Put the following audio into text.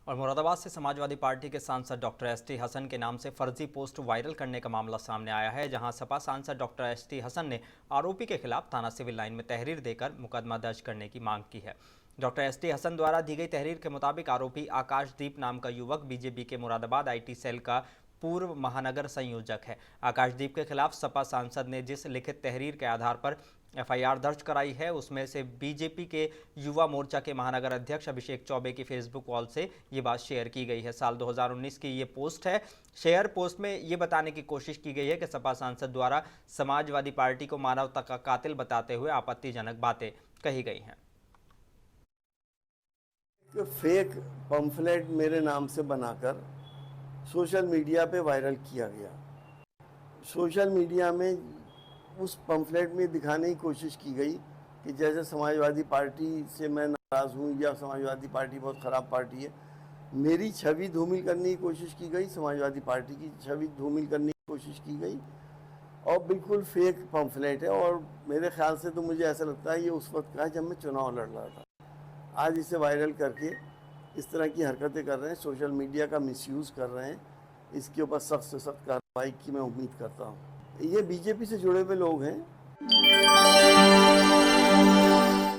और मुरादाबाद से समाजवादी पार्टी के सांसद डॉक्टर एसटी हसन के नाम से फर्जी पोस्ट वायरल करने का मामला सामने आया है, जहां सपा सांसद डॉक्टर एसटी हसन ने आरोपी के खिलाफ थाना सिविल लाइन में तहरीर देकर मुकदमा दर्ज करने की मांग की है। डॉक्टर एसटी हसन द्वारा दी गई तहरीर के मुताबिक आरोपी आकाशदीप नाम का युवक बीजेपी के मुरादाबाद आईटी सेल का पूर्व महानगर संयोजक है। आकाशदीप के खिलाफ सपा सांसद ने जिस लिखित तहरीर के आधार पर एफआईआर दर्ज कराई है, उसमें से बीजेपी के युवा मोर्चा के महानगर अध्यक्ष अभिषेक चौबे की फेसबुक वॉल से ये बात शेयर की गई है। साल 2019 की ये पोस्ट है। शेयर पोस्ट में ये बताने की कोशिश की गई है कि सपा सांसद द्वारा समाजवादी पार्टी को मानवता का कातिल बताते हुए आपत्तिजनक बातें कही गई हैं। फेक पंफलेट मेरे नाम से बनाकर सोशल मीडिया पे वायरल किया गया। सोशल मीडिया में उस पंफलेट में दिखाने की कोशिश की गई कि जैसे समाजवादी पार्टी से मैं नाराज़ हूँ या समाजवादी पार्टी बहुत ख़राब पार्टी है। मेरी छवि धूमिल करने की कोशिश की गई, समाजवादी पार्टी की छवि धूमिल करने की कोशिश की गई और बिल्कुल फेक पंफलेट है। और मेरे ख्याल से तो मुझे ऐसा लगता है ये उस वक्त का जब मैं चुनाव लड़ रहा था। आज इसे वायरल करके इस तरह की हरकतें कर रहे हैं, सोशल मीडिया का मिसयूज़ कर रहे हैं। इसके ऊपर सख्त से सख्त कार्रवाई की मैं उम्मीद करता हूँ। ये बीजेपी से जुड़े हुए लोग हैं।